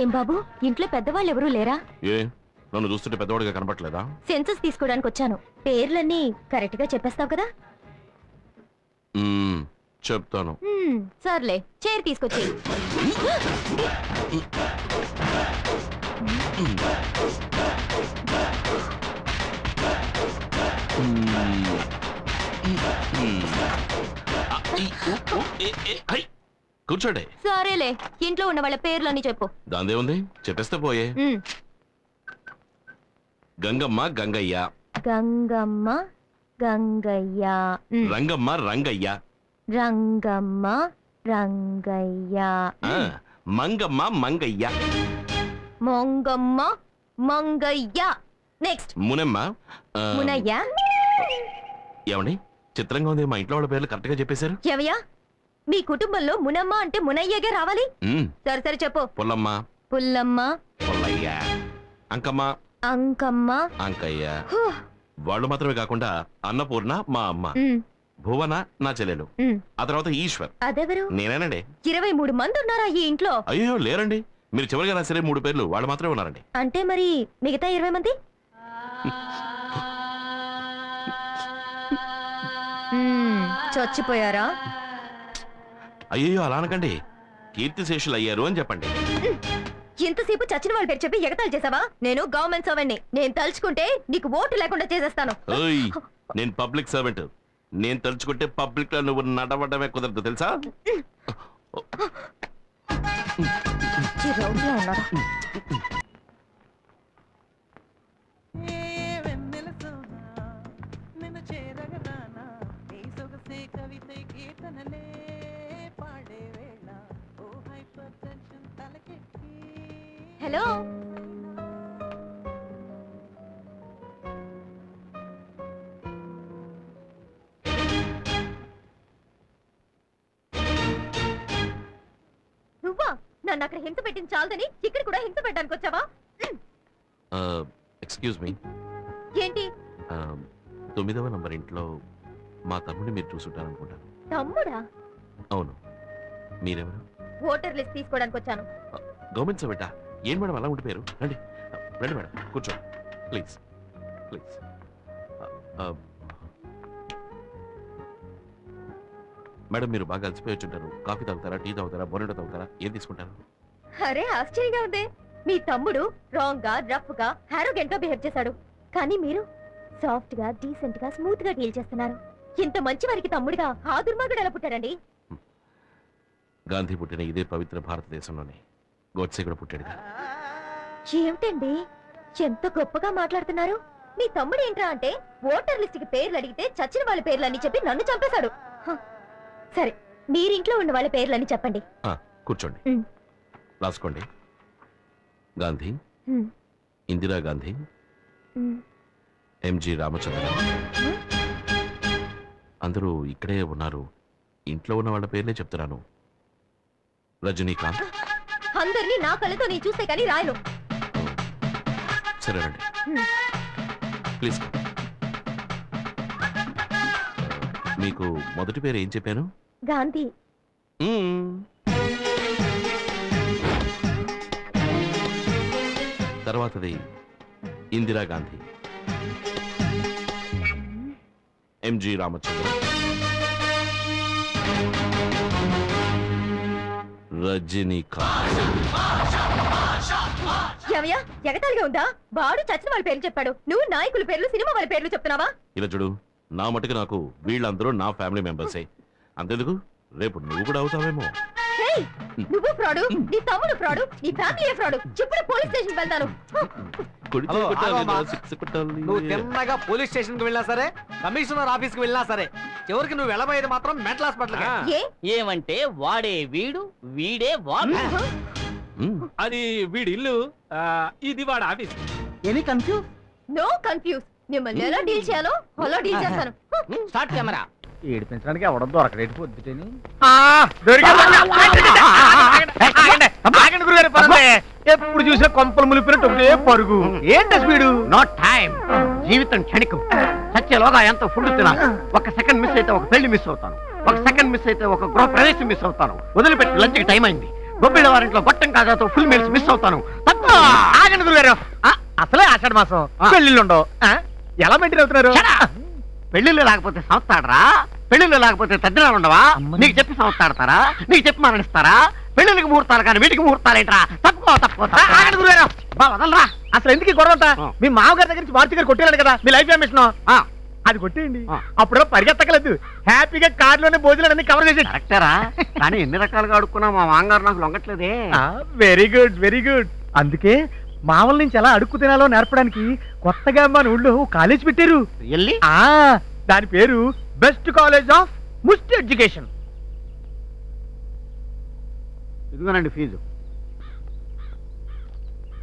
ఏం బాబు ఇంట్లో పెద్దవాళ్ళు ఎవరూ లేరా? ఏ నన్ను చూస్తుంటే పెద్దవాడిగా కనబడలేదా? సెన్సస్ తీసుకోవడానికి వచ్చాను. పేర్లన్నీ కరెక్ట్ గా చెప్పేస్తావు కదా? చెప్తాను. సర్లే, చైర్ తీసుకొచ్చి. కూర్చోండి. సరేలే, ఇంట్లో ఉన్న వాళ్ళ పేర్లన్నీ చెప్పు. దాందే ఉంది, చెప్పేస్తే పోయే. గంగమ్మ గంగయ్య. గంగమ్మ గంగయ్య. రంగమ్మ రంగయ్య. రంగమ్మ రంగయ్య. మంగమ్మ మంగయ్య. మొంగమ్మ మంగయ్య. నెక్స్ట్ మునమ్మ మునయ్య. ఏమండి చిత్రంగా ఉంది, మా ఇంట్లో వాళ్ళ పేర్లు కరెక్ట్ గా చెప్పేశారు. ఎవయ్యా మీ కుటుంబంలో మునమ్మ అంటే మునయ్యగా రావాలి. సరే సరే చెప్పు. పుల్లమ్మ పుల్లమ్మ పుల్లయ్య. అంకమ్మ అంకమ్మ అంకయ్య. వాళ్ళు మాత్రమే కాకుండా అన్నపూర్ణ మా అమ్మ, భువన నా చెల్లెలు, ఆ తర్వాత ఈశ్వర్. అదెవరు? నేనేనండి. 23 మంది ఉన్నారా ఈ ఇంట్లో? అయ్యో లేరండి, మీరు చివరిగా రాసరే 3 పేర్లు వాళ్ళు మాత్రమే ఉన్నారండి. అంటే మరి మిగతా 20 మంది? చచ్చిపోయారా? అయ్యో అలా అనకండి, కీర్తిశేషులు అయ్యారు అని చెప్పండి. ఇంతసేపు చచ్చిన వాళ్ళ పేరు చెప్పి ఎగతాలు చేసావా? నేను గవర్నమెంట్ సర్వెంట్ని. నేను తలుచుకుంటే నీకు ఓటు లేకుండా చేసేస్తాను. నేను పబ్లిక్ సర్వెంట్. నేను తలుచుకుంటే పబ్లిక్ లో నువ్వు నడవడమే కుదరదు తెలుసా? హలో, నువ్వా? నన్ను అక్కడ హింస పెట్టింది చాలదని ఇక్కడ కూడా హింస పెట్టడానికి వచ్చావా? Excuse me. ఏంటి? 9వ నంబర్ ఇంట్లో మా తమ్ముడిని మీరు చూసుంటారనుకుంటాను. తమ్ముడా? అవును. మీరెవరు? ఓటర్ లిస్ట్ తీసుకోవడానికి వచ్చాను. గవర్నమెంట్ సర్వెంటా? ఏం మేడం అలా ఉండిపోయారు? రండి రండి మేడం, కూర్చోండి ప్లీజ్ ప్లీజ్. మేడం మీరు బాగా అలసిపోయి వచ్చుంటారు. కాఫీ తాగుతారా, టీ తాగుతారా, బోనెటో తాగుతారా, ఏం తీసుకుంటారు? అరే ఆశ్చర్యంగా ఉంది. మీ తమ్ముడు రాంగ్ గా, రఫ్ గా, హారోగెంట్ గా బిహేవ్ చేశాడు. కానీ మీరు సాఫ్ట్ గా, డీసెంట్ గా, స్మూత్ గా డీల్ చేస్తున్నారు. ఇంత మంచి వారికి తమ్ముడుగా ఆ దుర్మార్గుడు ఎలా పుట్టారండి? గాంధీ పుట్టిన ఇదే పవిత్ర భారతదేశంలోనే గోడ్సే కూడా పుట్టాడు. ఏమిటండి ఎంత గొప్పగా మాట్లాడుతున్నారు? మీ తమ్ముడు ఏంట్రా అంటే ఓటర్ లిస్ట్ కి పేర్లు అడిగితే చచ్చిన వాళ్ళ పేర్లన్నీ చెప్పి నన్ను చంపేశాడు. సరే, మీరింట్లో ఉన్న వాళ్ళ పేర్లన్నీ చెప్పండి. కూర్చోండి, రాసుకోండి. గాంధీ, ఇందిరా గాంధీ, ఎంజి రామచంద్ర. అందరూ ఇక్కడే ఉన్నారు. ఇంట్లో ఉన్న వాళ్ళ పేర్లే చెప్తున్నాను. రజనీకాంత్. అందరినీ నా కళ్ళతో నేను చూస్తే కానీ రాయను. సరేనండి, ప్లీజ్. మీకు మొదటి పేరు ఏం చెప్పాను? గాంధీ. తర్వాతది ఇందిరా గాంధీ, ఎంజి రామచంద్ర, రజనీకాంత్. ఏమయ్యా ఎగతాళిగా ఉందా? వాడు చచ్చిన వాళ్ళ పేర్లు చెప్పాడు, నువ్వు నాయకుల పేర్లు, సినిమా వాళ్ళ పేర్లు చెప్తున్నావా? ఇలా చూడు, నా మటుకు నాకు వీళ్ళందరూ నా ఫ్యామిలీ మెంబర్సే. అంతెందుకు, రేపు నువ్వు కూడా అవుతావేమో. నువ్వు ఫ్రాడు, నీ తమ్ముడు ఫ్రాడు, నీ ఫ్యామిలీ ఫ్రాడు. ఇప్పుడు పోలీస్ స్టేషన్ వెళ్తాను. నువ్వు తిన్నగా పోలీస్ స్టేషన్ కి వెళ్ళినా సరే, కమిషనర్ ఆఫీస్ కి వెళ్ళినా సరే, చివరికి నువ్వు వెళ్ళబోయేది మాత్రం మెంటల్ హాస్పిటల్. ఏమంటే వాడే వీడు, వీడే వాడు. అది వీడి ఇల్లు, ఇది వాడు office. Any confuse? No confuse. మిమ్మల్ని ఎలా డీల్ చేయాలో అలా డీల్ చేస్తాను. Start camera. ఏడిపించడానికి ఎవడ దొరకలేదు పొద్దుటని. ఎప్పుడు చూసే కొంపలు ములిపినట్టు ఒకటే పరుగు. ఏంటి స్పీడు? No time. జీవితం క్షణికం. సత్యలోగా ఎంత ఫుడ్ తినాలి. ఒక సెకండ్ మిస్ అయితే ఒక పెళ్లి మిస్ అవుతాను. ఒక సెకండ్ మిస్ అయితే ఒక గృహ ప్రవేశం మిస్ అవుతాను. వదిలిపెట్టి లంచ్కి టైం అయింది. గొబ్బిళ్ళ వారింట్లో గొట్టం కాజాతో ఫుల్ మీల్స్ మిస్ అవుతాను. ఆగండి గురుగారు. అసలే ఆషాఢ మాసం, పెళ్లిళ్ళు ఉండవు. ఎలా మెయింటైన్ అవుతున్నారు? పెళ్లిళ్ళు లేకపోతే సంస్థాడరా? పెళ్లిళ్ళు లేకపోతే తద్దినాలు ఉండవా? నీకు చెప్పి సంస్థాడతారా? నీకు చెప్పి మరణిస్తారా? పెళ్లికి ముహూర్తాలు కానీ వీటికి ముహూర్తాలేంట్రా? తప్పుకో. ఆగండి గురుగారు. వదలరా. అసలు ఎందుకు ఈ గొడవ? మీ మామగారి దగ్గర నుంచి మారుతి గారు కొట్టేయాలి కదా మీ లైఫ్ మిషన్. అది కొట్టేయండి. అప్పుడు పరిగెత్తకలేదు. హ్యాపీగా కార్లోనే భోజనాలు అన్ని కవర్ చేసి. కరెక్టరా? కానీ ఎన్ని రకాలుగా అడుక్కున్నా మా మామగారు నాకు లొంగట్లేదే. Very good, very good. అందుకే మామల నుంచి ఎలా అడుక్కు తినాలో నేర్పడానికి కొత్తగా మన ఊళ్ళో కాలేజ్ పెట్టారు. దాని పేరు best college of must education. ఇదిగోనండి ఫీజు.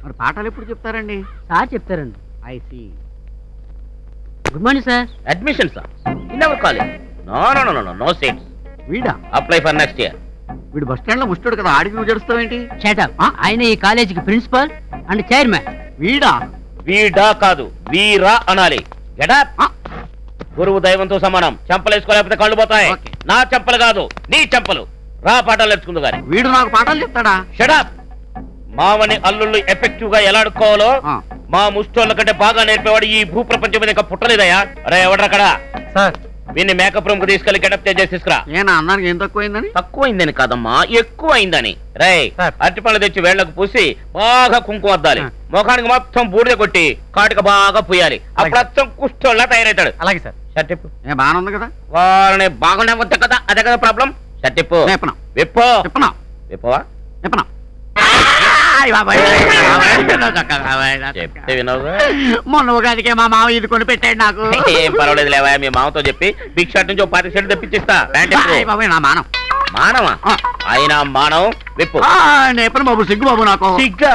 మరి పాఠాలు ఎప్పుడు చెప్తారండి? సార్ చెప్తారండి. I see. Good morning sir. Admission sir in our college. No seats. వీడా? Apply for next year. వీడు బస్ స్టాండ్ లో ముస్తాడు కదా, ఆడికి నువ్వు జడుస్తావేంటి? షటప్. ఆయన ఈ కాలేజీకి ప్రిన్సిపల్ అండ్ చైర్మన్. వీడా? వీడా కాదు, వీరా అనాలి. గెటప్. గురువు దైవంతో సమానం. చెంపలేసుకోలేకపోతే కళ్ళు పోతాయి. నా చెంపలు కాదు, నీ చెంపలు. రా పాఠాలు నేర్చుకుందు గాని. వీడు నాకు పాఠాలు చెప్తాడా? షటప్. మావని అల్లుళ్ళు ఎఫెక్టివ్ గా ఎలా అడుక్కోవాలో మా ముష్టోళ్ళ కంటే బాగా నేర్పేవాడు ఈ భూ ప్రపంచం మీద ఇంకా పుట్టలేదయ్యా. అరే ఎవడ్రక్కడ? సార్ వీన్ని మేకప్ రూమ్ కు తీసుకెళ్లి గెటప్ చేసి తీసుకురా. ఏనా అన్నానికి ఏం తక్కువైందని? తక్కువైందని కాదమ్మా, ఎక్కువ అయిందని. రై సార్. అరటి పళ్ళు తెచ్చి వేళ్లకు పూసి బాగా కుంకుమ అద్దాలి. ముఖానికి మొత్తం బూడిద కొట్టి కాటిక బాగా పూయాలి. అప్పుడు అచ్చం కుష్టోళ్ళ తయారవుతాడు. అలాగే సార్. షర్టిప్పు. బాగానే ఉంది కదా? వారిని బాగుండే వద్ద కదా, అదే కదా ప్రాబ్లం. షర్టిప్పు. చెప్పనా? విప్పో. చెప్పనా? విప్పవా? చెప్పనా? చెప్తే వినవుగా. మొన్న ఉగాదికే మా మామ ఇది కొని పెట్టాడు నాకు. ఏం పర్వాలేదు లేవా, మీ మామతో చెప్పి బిగ్ షర్ట్ నుంచి 10 షర్ట్ తెప్పించిస్తా. నా మానం. మానవా? అయినా మానవం. విప్పు. నేపథ్యం బాబు, సిగ్గు బాబు నాకు. సిగ్గా?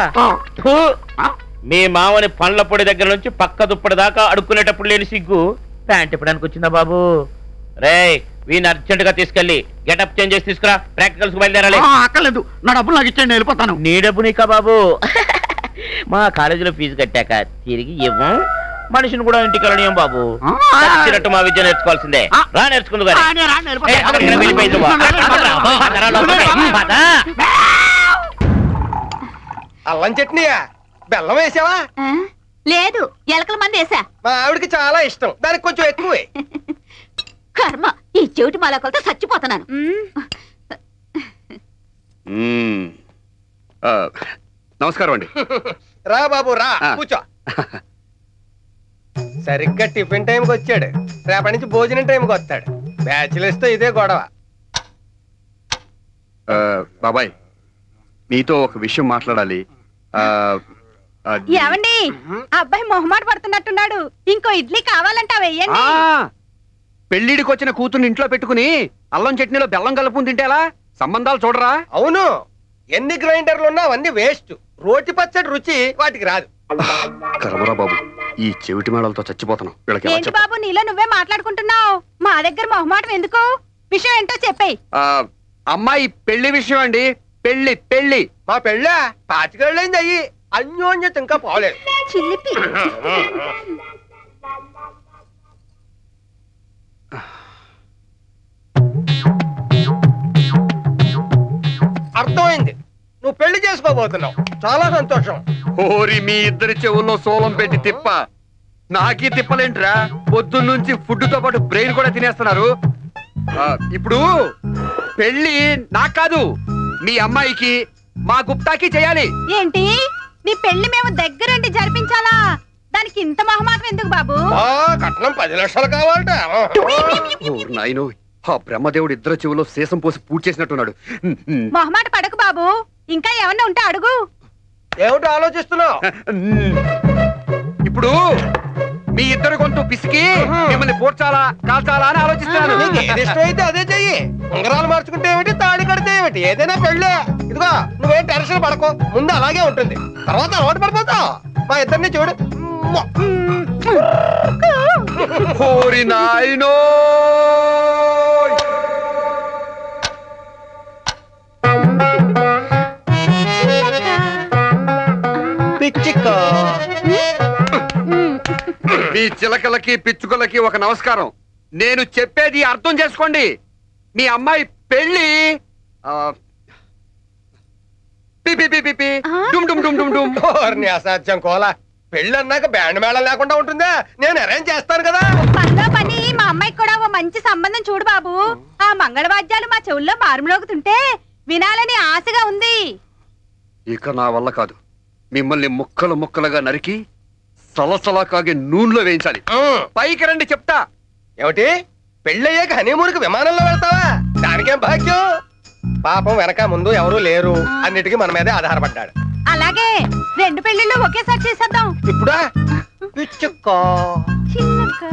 మీ మామని పండ్ల పొడి దగ్గర నుంచి పక్క దుప్పటి దాకా అడుక్కునేటప్పుడు లేని సిగ్గు ప్యాంట్ ఇప్పడానికి వచ్చిందా బాబు? రే వీని అర్జెంట్ గా తీసుకెళ్లి గెటప్ చేంజ్ చేసి తీసుకురా. ప్రాక్టికల్స్ బయలుదేరాలి. అక్కర్లేదు, నా డబ్బులు నాకు ఇచ్చేయండి, వెళ్ళిపోతాను. నీ డబ్బు నీకా బాబు? మా కాలేజీలో ఫీజు కట్టాక తిరిగి ఇవ్వం. మనిషిని కూడా ఇంటికి వెళ్ళనియం బాబు. నచ్చినట్టు మా విద్య నేర్చుకోవాల్సిందే. రా నేర్చుకుందు గాని. అల్లం చట్నీయా? బెల్లం వేసావా? లేదు, ఎలకల మంది వేసా. మా ఆవిడకి చాలా ఇష్టం, దానికి కొంచెం ఎక్కువే. కర్మ, ఈ చెవిటి మాలకలతో చచ్చిపోతున్నాను. నమస్కారం అండి. రా బాబు రా, కూర్చో. సరిగ్గా టిఫిన్ టైంకి వచ్చాడు. రేపటి నుంచి భోజనం టైంకి వస్తాడు. బ్యాచిలర్స్ తో ఇదే గొడవ. బాబాయ్, మీతో ఒక విషయం మాట్లాడాలి. ఏమండి, అబ్బాయి మొహమాట పడుతున్నట్టున్నాడు. ఇంకో ఇడ్లీ కావాలంటా వెయ్యండి. పెళ్లిడికి వచ్చిన కూతుర్ని ఇంట్లో పెట్టుకుని అల్లం చట్నీలో బెల్లం కలుపుకుని తింటే ఎలా? సంబంధాలు చూడరా? అవును, ఎన్ని గ్రైండర్లు ఉన్నా అవన్నీ వేస్ట్. రోటి పచ్చడి రుచి వాటికి రాదు. కరమరా బాబు, ఈ చెవిటి మేడలతో చచ్చిపోతున్నాం. ఏంటి బాబు, నీలో నువ్వే మాట్లాడుకుంటున్నావు? మా దగ్గర మొహమాటం ఎందుకు? విషయం ఏంటో చెప్పేయ్. అమ్మాయి పెళ్లి విషయం అండి. పెళ్లి మా పెళ్ళ 25 ఏళ్ళైంది. అయ్యి అన్యోన్యత ఇంకా పోలేదు. చిల్లిపి. అర్థమైంది, నువ్వు పెళ్లి చేసుకోబోతున్నావు. చాలా సంతోషం. ఓరి మీ ఇద్దరి చెవుల్లో సోలం పెట్టి తిప్ప. నాకీ తిప్పలేంట్రా? పొద్దున్నుంచి ఫుడ్ తో పాటు బ్రెయిన్ కూడా తినేస్తున్నారు. ఇప్పుడు పెళ్లి నాకు కాదు, మీ అమ్మాయికి, మా గుప్తాకి చేయాలి. ఏంటి, నీ పెళ్లి మేము దగ్గరుండి జరిపించాలా? దానికి ఇంత మొహమాటం ఎందుకు బాబు? కట్నం 10 లక్షలు కావాలట. నాయనో, ఆ బ్రహ్మదేవుడు ఇద్దరు చెవులో శేషం పోసి పూర్తి చేసినట్టున్నాడు. మొహమాట పడకు బాబు, ఇంకా ఏమన్నా ఉంటే అడుగు. ఏమిటో ఆలోచిస్తున్నావు? ఇప్పుడు మీ ఇద్దరు గొంతు పిసికి మిమ్మల్ని పోడ్చాలా కాల్చాలా అని ఆలోచిస్తున్నాను. నీకు ఏది ఇష్టమైతే అదే చెయ్యి. ఉంగరాలు మార్చుకుంటే ఏమిటి, తాళి కడితే ఏమిటి, ఏదైనా పెళ్ళే. ఇదిగో నువ్వేం టెన్షన్ పడకు, ముందు అలాగే ఉంటుంది, తర్వాత అలవాటు పడిపోతావు. మా ఇద్దరిని చూడు. ఓరి నాయనో, పిచ్చిక్క. మీ చిలకలకి పిచ్చుకలకి ఒక నమస్కారం. నేను చెప్పేది అర్థం చేసుకోండి. మీ అమ్మాయి పెళ్లి పి పి పి పి పి డుమ్ డుమ్ డుమ్ డుమ్ డుమ్. ఓర్ని అసాధ్యం కోలా. పెళ్ళి అన్నాక బ్యాండ్ మేళం లేకుండా ఉంటుందా? నేను అరేంజ్ చేస్తాను కదా. పనిలో పని మా అమ్మాయికి కూడా ఓ మంచి సంబంధం చూడు బాబు. ఆ మంగళవాద్యాలు మా చెవుల్లో మారుమోగుతుంటే వినాలని ఆశగా ఉంది. ఇక నా వల్ల కాదు. మిమ్మల్ని ముక్కలు ముక్కలుగా నరికి సలసలా కాగే నూనెలో వేయించాలి. పైకి రండి చెప్తా. ఏమిటి పెళ్ళయ్యాక హనీమూన్కి విమానంలో వెళ్తావా? దానికేం భాగ్యం. పాపం వెనక ముందు ఎవరూ లేరు, అన్నిటికీ మన మీదే ఆధారపడ్డాడు. అలాగే 2 పెళ్లిళ్ళు ఒకేసారి చేసేద్దాం. ఇప్పుడా పిచ్చుకో చిన్నక్క